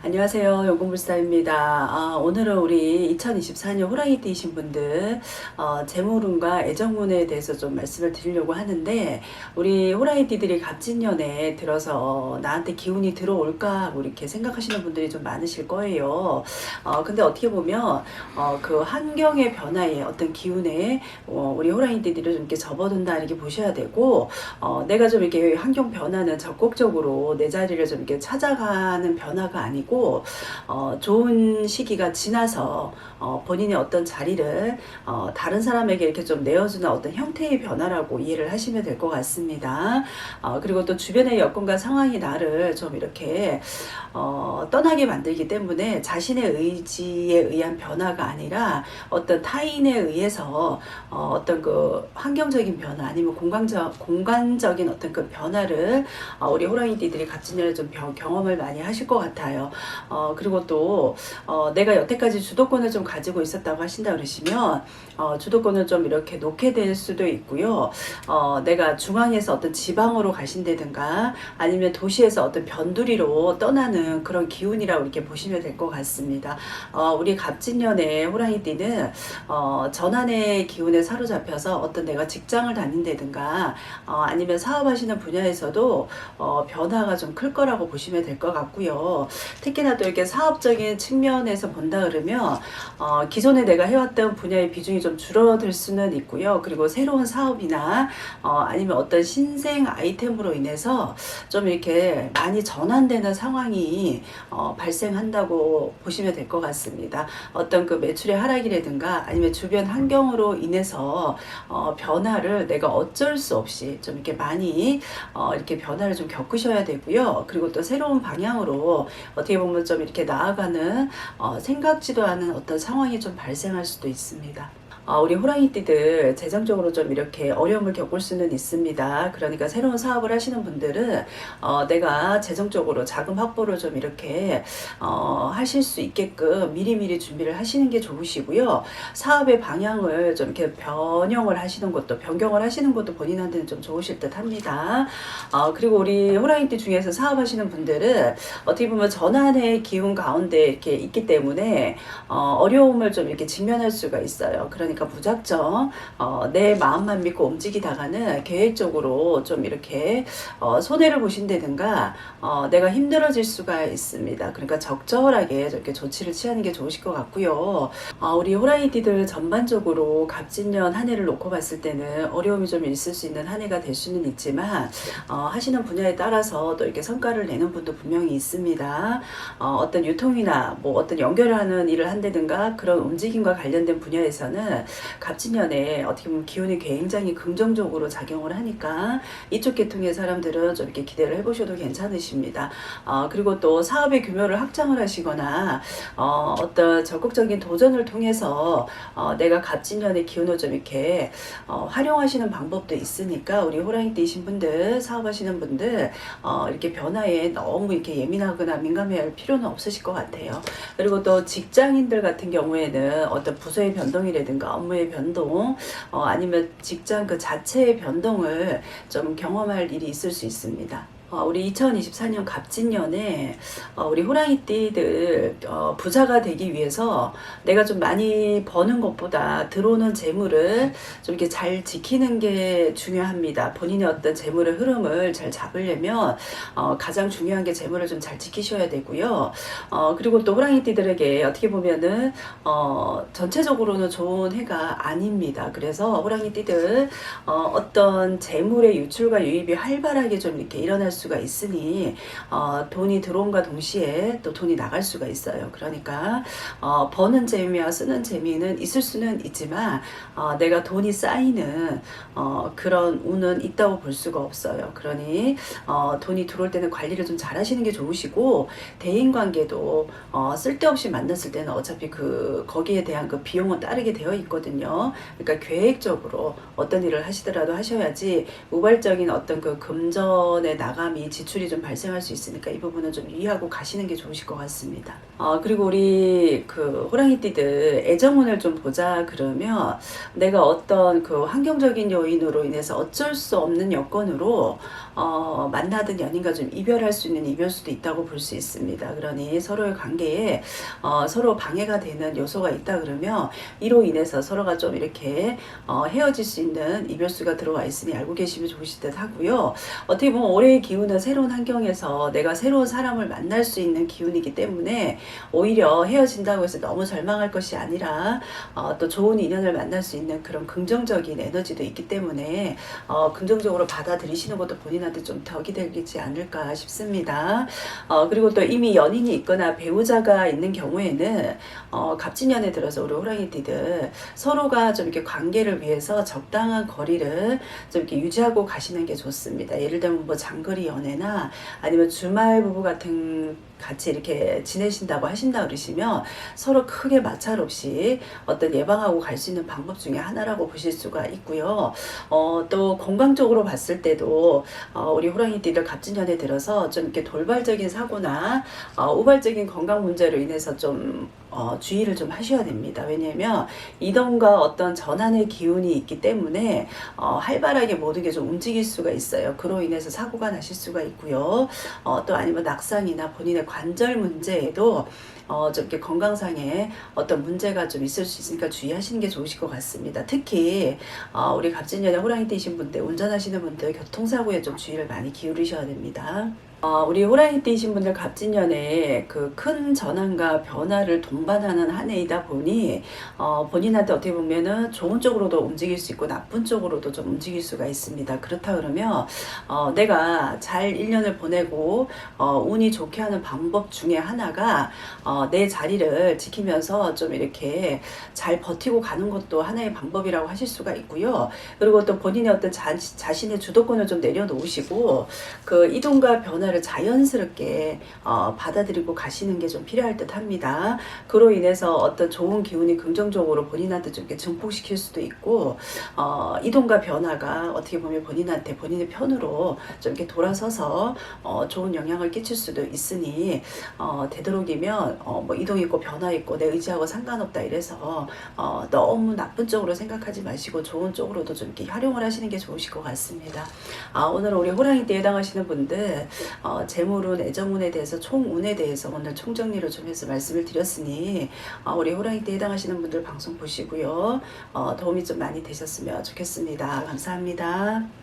안녕하세요. 연금불사입니다. 오늘은 우리 2024년 호랑이띠이신 분들 재물운과 애정운에 대해서 좀 말씀을 드리려고 하는데, 우리 호랑이띠들이 갑진년에 들어서 나한테 기운이 들어올까 하고 이렇게 생각하시는 분들이 좀 많으실 거예요. 근데 어떻게 보면 그 환경의 변화에 어떤 기운에 우리 호랑이띠들이 좀 이렇게 접어든다 이렇게 보셔야 되고, 내가 좀 이렇게 환경 변화는 적극적으로 내 자리를 좀 이렇게 찾아가는 변화가 아니고, 좋은 시기가 지나서 본인의 어떤 자리를 다른 사람에게 이렇게 좀 내어주는 어떤 형태의 변화라고 이해를 하시면 될 것 같습니다. 그리고 또 주변의 여건과 상황이 나를 좀 이렇게 떠나게 만들기 때문에 자신의 의지에 의한 변화가 아니라 어떤 타인에 의해서 어떤 그 환경적인 변화 아니면 공간적인 어떤 그 변화를 우리 호랑이띠들이 갑진년에 좀 경험을 많이 하실 것 같아요. 그리고 또 내가 여태까지 주도권을 좀 가지고 있었다고 하신다 그러시면 주도권을 좀 이렇게 놓게 될 수도 있고요. 내가 중앙에서 어떤 지방으로 가신다든가 아니면 도시에서 어떤 변두리로 떠나는 그런 기운이라고 이렇게 보시면 될 것 같습니다. 우리 갑진년의 호랑이띠는 전환의 기운에 사로잡혀서 어떤 내가 직장을 다닌다든가 아니면 사업하시는 분야에서도 변화가 좀 클 거라고 보시면 될 것 같고요. 특히나 또 이렇게 사업적인 측면에서 본다 그러면 기존에 내가 해왔던 분야의 비중이 좀 줄어들 수는 있고요. 그리고 새로운 사업이나 아니면 어떤 신생 아이템으로 인해서 좀 이렇게 많이 전환되는 상황이 발생한다고 보시면 될 것 같습니다. 어떤 그 매출의 하락이라든가 아니면 주변 환경으로 인해서 변화를 내가 어쩔 수 없이 좀 이렇게 많이 이렇게 변화를 좀 겪으셔야 되고요. 그리고 또 새로운 방향으로 어떻게 보면 좀 이렇게 나아가는 생각지도 않은 어떤 상황이 좀 발생할 수도 있습니다. 우리 호랑이띠들 재정적으로 좀 이렇게 어려움을 겪을 수는 있습니다. 그러니까 새로운 사업을 하시는 분들은 내가 재정적으로 자금 확보를 좀 이렇게 하실 수 있게끔 미리미리 준비를 하시는 게 좋으시고요. 사업의 방향을 좀 이렇게 변경을 하시는 것도 본인한테는 좀 좋으실 듯 합니다. 그리고 우리 호랑이띠 중에서 사업하시는 분들은 어떻게 보면 전환의 기운 가운데 이렇게 있기 때문에 어려움을 좀 이렇게 직면할 수가 있어요. 그러니까 무작정 내 마음만 믿고 움직이다가는 계획적으로 좀 이렇게 손해를 보신다든가 내가 힘들어질 수가 있습니다. 그러니까 적절하게 이렇게 조치를 취하는 게 좋으실 것 같고요. 우리 호랑이띠들 전반적으로 갑진년 한 해를 놓고 봤을 때는 어려움이 좀 있을 수 있는 한 해가 될 수는 있지만 하시는 분야에 따라서 또 이렇게 성과를 내는 분도 분명히 있습니다. 어떤 유통이나 뭐 어떤 연결을 하는 일을 한다든가 그런 움직임과 관련된 분야에서는 갑진년에 어떻게 보면 기운이 굉장히 긍정적으로 작용을 하니까 이쪽 계통의 사람들은 좀 이렇게 기대를 해보셔도 괜찮으십니다. 그리고 또 사업의 규모를 확장을 하시거나 어떤 적극적인 도전을 통해서 내가 갑진년의 기운을 좀 이렇게 활용하시는 방법도 있으니까 우리 호랑이띠이신 분들, 사업하시는 분들 이렇게 변화에 너무 이렇게 예민하거나 민감해 할 필요는 없으실 것 같아요. 그리고 또 직장인들 같은 경우에는 어떤 부서의 변동이라든가 업무의 변동 아니면 직장 그 자체의 변동을 좀 경험할 일이 있을 수 있습니다. 우리 2024년 갑진년에 우리 호랑이띠들 부자가 되기 위해서 내가 좀 많이 버는 것보다 들어오는 재물을 좀 이렇게 잘 지키는 게 중요합니다. 본인의 어떤 재물의 흐름을 잘 잡으려면 가장 중요한 게 재물을 좀 잘 지키셔야 되고요. 그리고 또 호랑이띠들에게 어떻게 보면은 전체적으로는 좋은 해가 아닙니다. 그래서 호랑이띠들 어떤 재물의 유출과 유입이 활발하게 좀 이렇게 일어날 수가 있으니 돈이 들어온과 동시에 또 돈이 나갈 수가 있어요. 그러니까 버는 재미와 쓰는 재미는 있을 수는 있지만 내가 돈이 쌓이는 그런 운은 있다고 볼 수가 없어요. 그러니 돈이 들어올 때는 관리를 좀 잘 하시는 게 좋으시고, 대인관계도 쓸데없이 만났을 때는 어차피 거기에 대한 그 비용은 따르게 되어 있거든요. 그러니까 계획적으로 어떤 일을 하시더라도 하셔야지 우발적인 어떤 그 금전의 나감이 지출이 좀 발생할 수 있으니까 이 부분은 좀 유의하고 가시는 게 좋으실 것 같습니다. 그리고 우리 그 호랑이띠들 애정운을 좀 보자 그러면 내가 어떤 그 환경적인 요인으로 인해서 어쩔 수 없는 여건으로 만나던 연인과 좀 이별할 수 있는 이별수도 있다고 볼 수 있습니다. 그러니 서로의 관계에 서로 방해가 되는 요소가 있다 그러면 이로 인해서 서로가 좀 이렇게 헤어질 수 있는 이별수가 들어와 있으니 알고 계시면 좋으실 듯 하고요. 어떻게 보면 올해의 기운은 새로운 환경에서 내가 새로운 사람을 만날 수 있는 기운이기 때문에 오히려 헤어진다고 해서 너무 절망할 것이 아니라 또 좋은 인연을 만날 수 있는 그런 긍정적인 에너지도 있기 때문에 긍정적으로 받아들이시는 것도 본인한테 좀 덕이 되지 않을까 싶습니다. 그리고 또 이미 연인이 있거나 배우자가 있는 경우에는 갑진년에 들어서 우리 호랑이띠들 서로가 좀 이렇게 관계를 위해서 적당한 거리를 좀 이렇게 유지하고 가시는 게 좋습니다. 예를 들면 뭐 장거리 연애나 아니면 주말 부부 같은 같이 이렇게 지내신다고 하신다 그러시면 서로 크게 마찰 없이 어떤 예방하고 갈 수 있는 방법 중에 하나라고 보실 수가 있고요. 또 건강적으로 봤을 때도 우리 호랑이띠들 갑진년에 들어서 좀 이렇게 돌발적인 사고나 우발적인 건강 문제로 인해서 좀 주의를 좀 하셔야 됩니다. 왜냐하면 이동과 어떤 전환의 기운이 있기 때문에 활발하게 모든 게 좀 움직일 수가 있어요. 그로 인해서 사고가 나실 수가 있고요. 또 아니면 낙상이나 본인의 관절 문제에도 좀 이렇게 건강상에 어떤 문제가 좀 있을 수 있으니까 주의하시는 게 좋으실 것 같습니다. 특히 우리 갑진년에 호랑이띠이신 분들, 운전하시는 분들 교통사고에 좀 주의를 많이 기울이셔야 됩니다. 우리 호랑이띠이신 분들 갑진년에 그 큰 전환과 변화를 동반하는 한 해이다 보니 본인한테 어떻게 보면은 좋은 쪽으로도 움직일 수 있고 나쁜 쪽으로도 좀 움직일 수가 있습니다. 그렇다 그러면 내가 잘 1년을 보내고 운이 좋게 하는 방법 중에 하나가 내 자리를 지키면서 좀 이렇게 잘 버티고 가는 것도 하나의 방법이라고 하실 수가 있고요. 그리고 또 본인의 어떤 자신의 주도권을 좀 내려놓으시고 그 이동과 변화를 자연스럽게 받아들이고 가시는 게 좀 필요할 듯 합니다. 그로 인해서 어떤 좋은 기운이 긍정적으로 본인한테 좀 이렇게 증폭시킬 수도 있고 이동과 변화가 어떻게 보면 본인한테 본인의 편으로 좀 이렇게 돌아서서 좋은 영향을 끼칠 수도 있으니 되도록이면 뭐 이동 있고 변화 있고 내 의지하고 상관없다 이래서 너무 나쁜 쪽으로 생각하지 마시고 좋은 쪽으로도 좀 이렇게 활용을 하시는 게 좋으실 것 같습니다. 오늘 우리 호랑이띠에 해당하시는 분들 재물운, 애정운에 대해서 총운에 대해서 오늘 총정리를 좀 해서 말씀을 드렸으니 우리 호랑이띠에 해당하시는 분들 방송 보시고요. 도움이 좀 많이 되셨으면 좋겠습니다. 감사합니다.